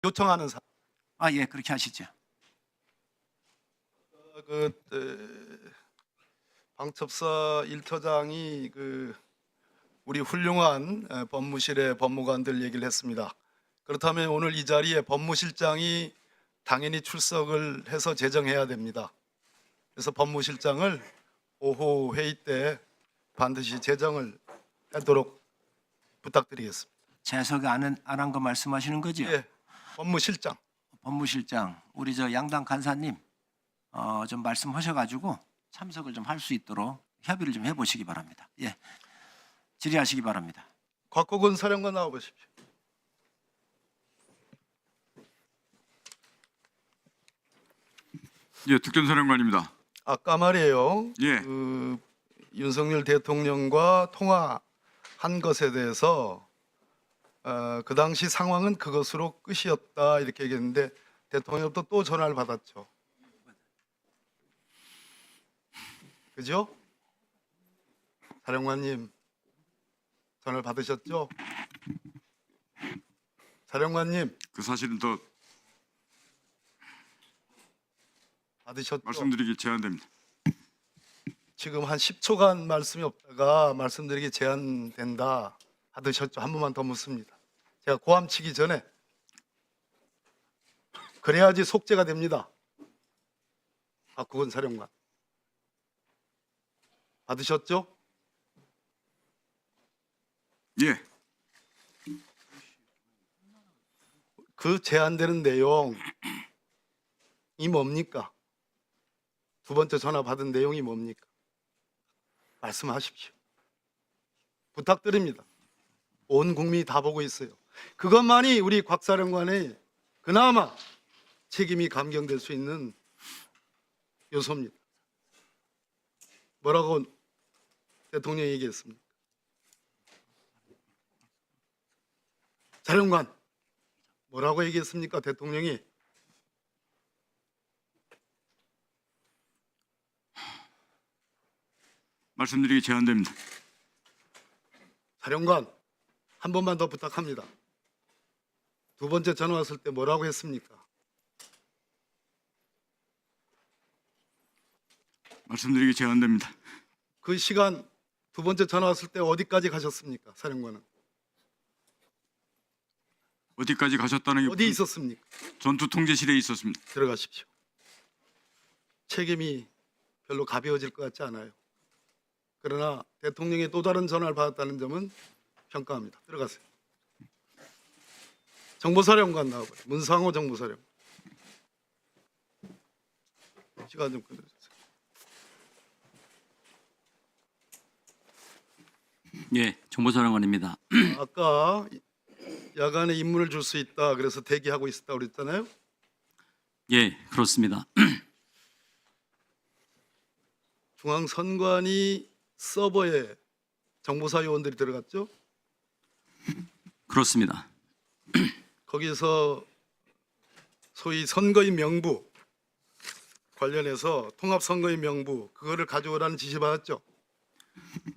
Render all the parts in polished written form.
요청하는 사람. 예, 그렇게 하시죠. 방첩사 1처장이 우리 훌륭한 법무실의 법무관들 얘기를 했습니다. 그렇다면 오늘 이 자리에 법무실장이 당연히 출석을 해서 제정해야 됩니다. 그래서 법무실장을 오후 회의 때 반드시 제정을 하도록 부탁드리겠습니다. 재석 안 한 거 말씀하시는 거죠? 예, 법무실장. 법무실장, 우리 저 양당 간사님 좀 말씀하셔가지고 참석을 좀 할 수 있도록 협의를 좀 해보시기 바랍니다. 예, 질의하시기 바랍니다. 곽국은 사령관 나와보십시오. 예, 특전사령관입니다. 아까 말이에요. 예. 윤석열 대통령과 통화한 것에 대해서 그 당시 상황은 그것으로 끝이었다 이렇게 얘기했는데 대통령도 또 전화를 받았죠. 그죠? 사령관님 전화를 받으셨죠? 사령관님 그 사실은 더 받으셨죠? 말씀드리기 제한됩니다. 지금 한 10초간 말씀이 없다가 말씀드리기 제한된다 받으셨죠? 한 번만 더 묻습니다. 제가 고함 치기 전에 그래야지 속죄가 됩니다. 박국은 사령관 받으셨죠? 예, 그 제한되는 내용이 뭡니까? 두 번째 전화 받은 내용이 뭡니까? 말씀하십시오. 부탁드립니다. 온 국민이 다 보고 있어요. 그것만이 우리 곽 사령관의 그나마 책임이 감경될 수 있는 요소입니다. 뭐라고 대통령이 얘기했습니까? 사령관 뭐라고 얘기했습니까? 대통령이 말씀드리기 제한됩니다. 사령관 한 번만 더 부탁합니다. 두 번째 전화 왔을 때 뭐라고 했습니까? 말씀드리기 제한됩니다. 그 시간 두 번째 전화 왔을 때 어디까지 가셨습니까? 사령관은 어디까지 가셨다는 게 어디 있었습니까? 전투 통제실에 있었습니다. 들어가십시오. 책임이 별로 가벼워질 것 같지 않아요. 그러나 대통령이 또 다른 전화를 받았다는 점은 평가합니다. 들어가세요. 정보사령관 나와봐요. 문상호 정보사령관. 시간 좀 끌어주세요. 예, 정보사령관입니다. 아까 야간에 임무를 줄 수 있다. 그래서 대기하고 있었다고 그랬잖아요. 예, 그렇습니다. 중앙선관위 서버에 정보사 요원들이 들어갔죠. 그렇습니다. 거기서 소위 선거인 명부 관련해서 통합선거인 명부 그거를 가져오라는 지시 받았죠.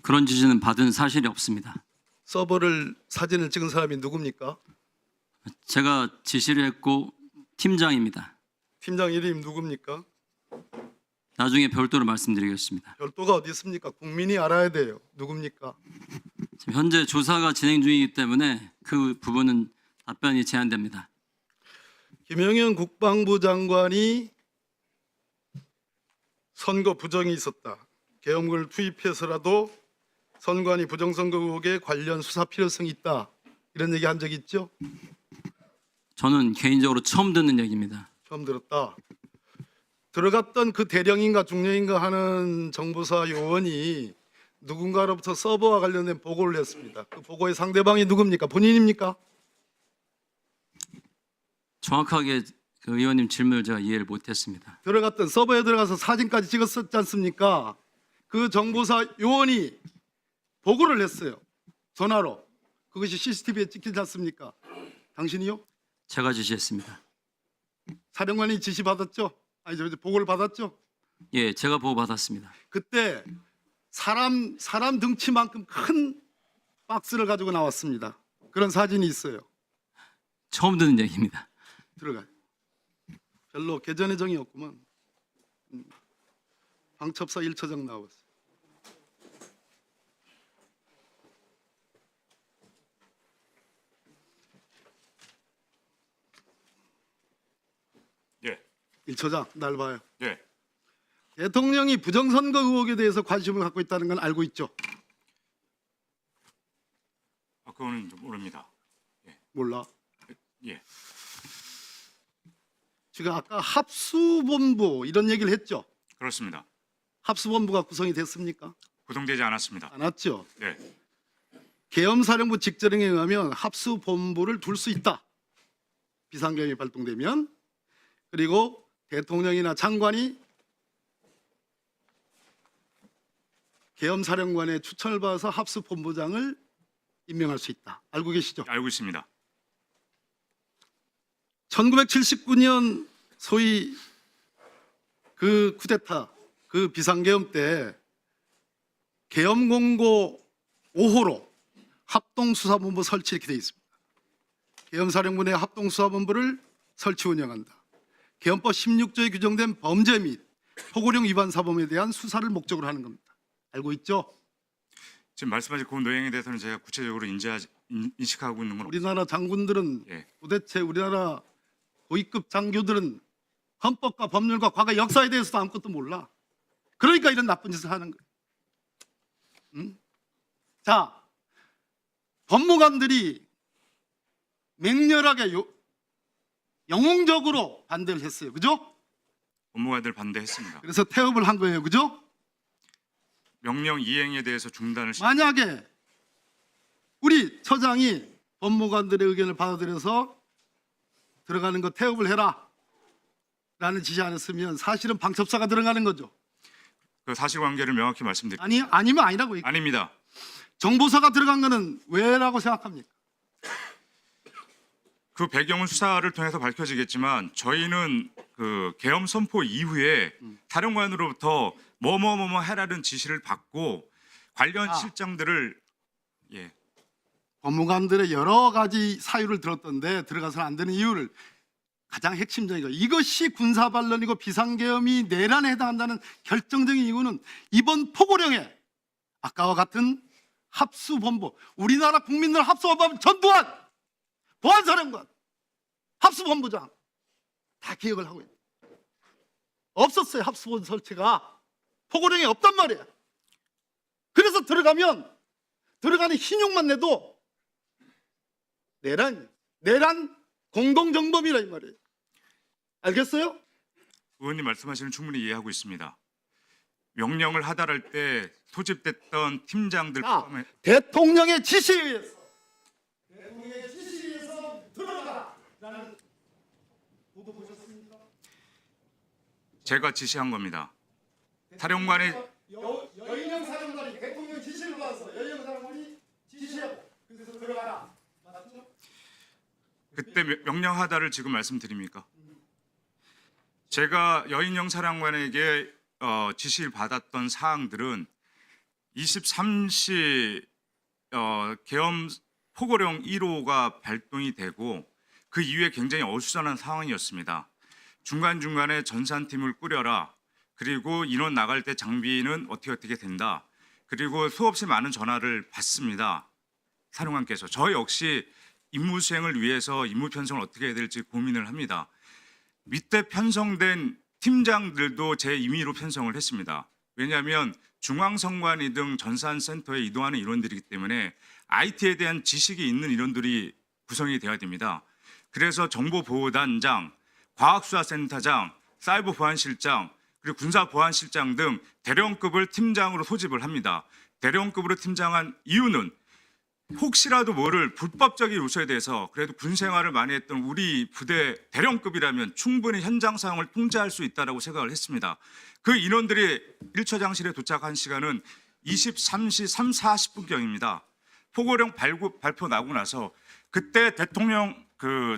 그런 지시는 받은 사실이 없습니다. 서버를 사진을 찍은 사람이 누굽니까? 제가 지시를 했고 팀장입니다. 팀장 이름 누굽니까? 나중에 별도로 말씀드리겠습니다. 별도가 어디 있습니까? 국민이 알아야 돼요. 누굽니까? 지금 현재 조사가 진행 중이기 때문에 그 부분은 답변이 제한됩니다. 김영현 국방부 장관이 선거 부정이 있었다. 계엄군을 투입해서라도 선관위 부정선거 의혹에 관련 수사 필요성이 있다. 이런 얘기 한 적 있죠? 저는 개인적으로 처음 듣는 얘기입니다. 처음 들었다. 들어갔던 그 대령인가 중령인가 하는 정보사 요원이 누군가로부터 서버와 관련된 보고를 했습니다. 그 보고의 상대방이 누굽니까? 본인입니까? 정확하게 그 의원님 질문을 제가 이해를 못했습니다. 들어갔던 서버에 들어가서 사진까지 찍었었지 않습니까? 그 정보사 요원이 보고를 했어요. 전화로. 그것이 CCTV에 찍히지 않습니까? 당신이요? 제가 지시했습니다. 사령관이 지시 받았죠? 아니 저 보고를 받았죠? 예, 제가 보고받았습니다. 그때 사람 등치만큼 큰 박스를 가지고 나왔습니다. 그런 사진이 있어요. 처음 듣는 얘기입니다. 들어가요. 별로 개전의 정이 없구만. 방첩사 1처장 나왔어요. 예. 1처장 날 봐요. 예. 대통령이 부정선거 의혹에 대해서 관심을 갖고 있다는 건 알고 있죠? 그거는 좀 모릅니다. 몰라. 예. 지금 아까 합수본부 이런 얘기를 했죠? 그렇습니다. 합수본부가 구성이 됐습니까? 구성되지 않았습니다. 않았죠. 네. 계엄사령부 직전령에 의하면 합수본부를 둘 수 있다. 비상경이 발동되면. 그리고 대통령이나 장관이 계엄사령관의 추천을 받아서 합수본부장을 임명할 수 있다. 알고 계시죠? 알고 있습니다. 1979년 소위 그 쿠데타, 그 비상계엄 때 계엄공고 5호로 합동수사본부 설치 이렇게 되어 있습니다. 계엄사령부 내 합동수사본부를 설치 운영한다. 계엄법 16조에 규정된 범죄 및 포고령 위반 사범에 대한 수사를 목적으로 하는 겁니다. 알고 있죠? 지금 말씀하신 그 내용에 대해서는 제가 구체적으로 인식하고 있는 건 우리나라 장군들은 예. 도대체 우리나라 고위급 장교들은 헌법과 법률과 과거 역사에 대해서도 아무것도 몰라. 그러니까 이런 나쁜 짓을 하는 거예요. 응? 자, 법무관들이 맹렬하게 영웅적으로 반대를 했어요. 그죠? 업무가들 반대했습니다. 그래서 태업을 한 거예요. 그죠? 명령 이행에 대해서 중단을 만약에 우리 처장이 법무관들의 의견을 받아들여서 들어가는 거 태업을 해라 라는 지시 안 했으면 사실은 방첩사가 들어가는 거죠. 그 사실관계를 명확히 말씀드립니다. 아니면 아니라고 얘기해요. 아닙니다. 정보사가 들어간 거는 왜라고 생각합니까? 그 배경은 수사를 통해서 밝혀지겠지만 저희는 그 계엄 선포 이후에 사령관으로부터 뭐뭐뭐뭐 해라는 지시를 받고 관련 실장들을 예. 법무관들의 여러 가지 사유를 들었던데 들어가서는 안 되는 이유를 가장 핵심적인 거, 이것이 군사반론이고 비상계엄이 내란에 해당한다는 결정적인 이유는 이번 포고령에 아까와 같은 합수본부, 우리나라 국민들 합수본부 전두환, 보안사령관, 합수본부장 다 기억을 하고 있어요. 없었어요. 합수본부 설치가 포고령에 없단 말이에요. 그래서 들어가는 신용만 내도 내란 공동정범이라 이 말이에요. 알겠어요? 의원님 말씀하시는 충분히 이해하고 있습니다. 명령을 하달할 때 소집됐던 팀장들 자, 포함해 대통령의 지시에 의해서 들어가라는 보도 보셨습니까? 제가 지시한 겁니다. 사령관의 여인영 사령관이 대통령 지시를 받아서 여인영 사령관이 지시하고 그래서 들어가라. 맞죠? 그때 명령 하달을 지금 말씀드립니까? 제가 여인영 사령관에게 지시를 받았던 사항들은 23시 계엄 포고령 1호가 발동이 되고 그 이후에 굉장히 어수선한 상황이었습니다. 중간중간에 전산팀을 꾸려라. 그리고 인원 나갈 때 장비는 어떻게 된다. 그리고 수없이 많은 전화를 받습니다. 사령관께서. 저 역시 임무 수행을 위해서 임무 편성을 어떻게 해야 될지 고민을 합니다. 밑에 편성된 팀장들도 제 임의로 편성을 했습니다. 왜냐하면 중앙선관위 등 전산센터에 이동하는 인원들이기 때문에 IT에 대한 지식이 있는 인원들이 구성이 되어야 됩니다. 그래서 정보보호단장, 과학수사센터장, 사이버보안실장, 그리고 군사보안실장 등 대령급을 팀장으로 소집을 합니다. 대령급으로 팀장한 이유는 혹시라도 모를 불법적인 요소에 대해서 그래도 군 생활을 많이 했던 우리 부대 대령급이라면 충분히 현장 상황을 통제할 수 있다고 생각을 했습니다. 그 인원들이 1처장실에 도착한 시간은 23시 3, 40분경입니다. 포고령 발표 나고 나서 그때 대통령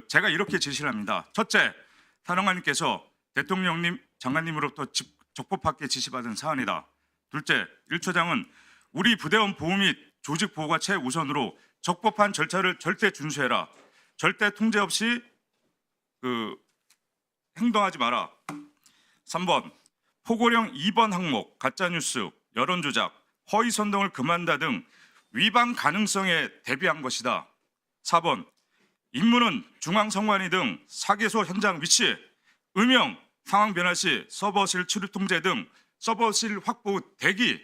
제가 이렇게 지시를 합니다. 첫째, 사령관님께서 대통령님, 장관님으로부터 적법하게 지시받은 사안이다. 둘째, 1처장은 우리 부대원 보호 및 조직 보호가 최우선으로 적법한 절차를 절대 준수해라. 절대 통제 없이 행동하지 마라. 3번 포고령 2번 항목 가짜뉴스, 여론조작, 허위 선동을 금한다 등 위반 가능성에 대비한 것이다. 4번 임무는 중앙선관위 등 사개소 현장 위치, 음영, 상황 변화 시 서버실 출입 통제 등 서버실 확보 대기,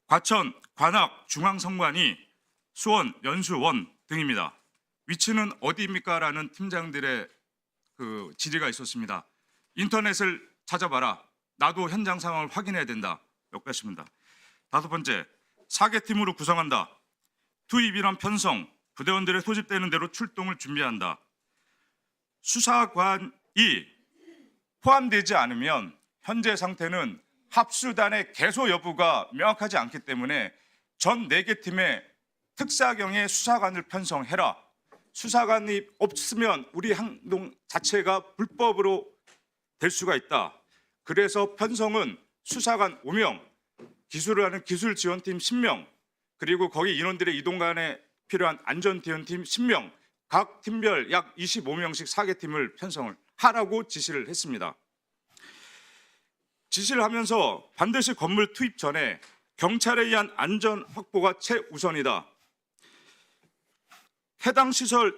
과천, 관악, 중앙선관위, 수원, 연수원 등입니다. 위치는 어디입니까? 라는 팀장들의 질의가 있었습니다. 인터넷을 찾아봐라. 나도 현장 상황을 확인해야 된다. 여기까지입니다. 5번째, 4개 팀으로 구성한다. 투입 인원 편성, 부대원들의 소집되는 대로 출동을 준비한다. 수사관이 포함되지 않으면 현재 상태는 합수단의 개소 여부가 명확하지 않기 때문에 전 4개 팀의 특사경의 수사관을 편성해라. 수사관이 없으면 우리 행동 자체가 불법으로 될 수가 있다. 그래서 편성은 수사관 5명, 기술을 하는 기술지원팀 10명, 그리고 거기 인원들의 이동간에 필요한 안전대원팀 10명, 각 팀별 약 25명씩 4개 팀을 편성을 하라고 지시를 했습니다. 지시를 하면서 반드시 건물 투입 전에 경찰에 의한 안전 확보가 최우선이다. 해당 시설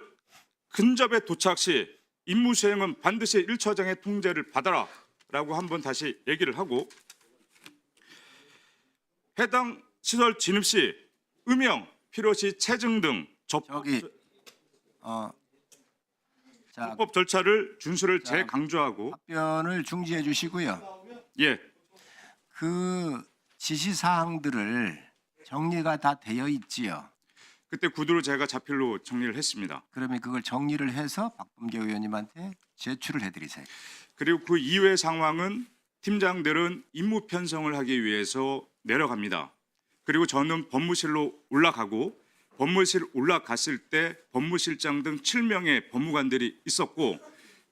근접에 도착 시 임무 수행은 반드시 1처장의 통제를 받아라 라고 한번 다시 얘기를 하고, 해당 시설 진입 시 음영, 필요시 체증 등 자, 불법 절차를 준수를 자, 재강조하고, 답변을 중지해 주시고요. 예, 그 지시 사항들을 정리가 다 되어 있지요. 그때 구두로 제가 자필로 정리를 했습니다. 그러면 그걸 정리를 해서 박범계 의원님한테 제출을 해드리세요. 그리고 그 이외의 상황은 팀장들은 임무 편성을 하기 위해서 내려갑니다. 그리고 저는 법무실로 올라가고, 법무실 올라갔을 때 법무실장 등 7명의 법무관들이 있었고,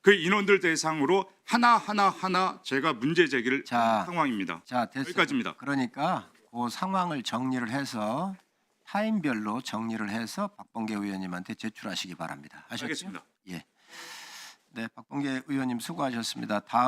그 인원들 대상으로 하나 제가 문제 제기를 한 상황입니다. 자, 됐어요. 여기까지입니다. 그러니까 그 상황을 정리를 해서 타임별로 정리를 해서 박범계 의원님한테 제출하시기 바랍니다. 아셨죠? 알겠습니다. 예. 네, 박범계 의원님 수고하셨습니다. 다음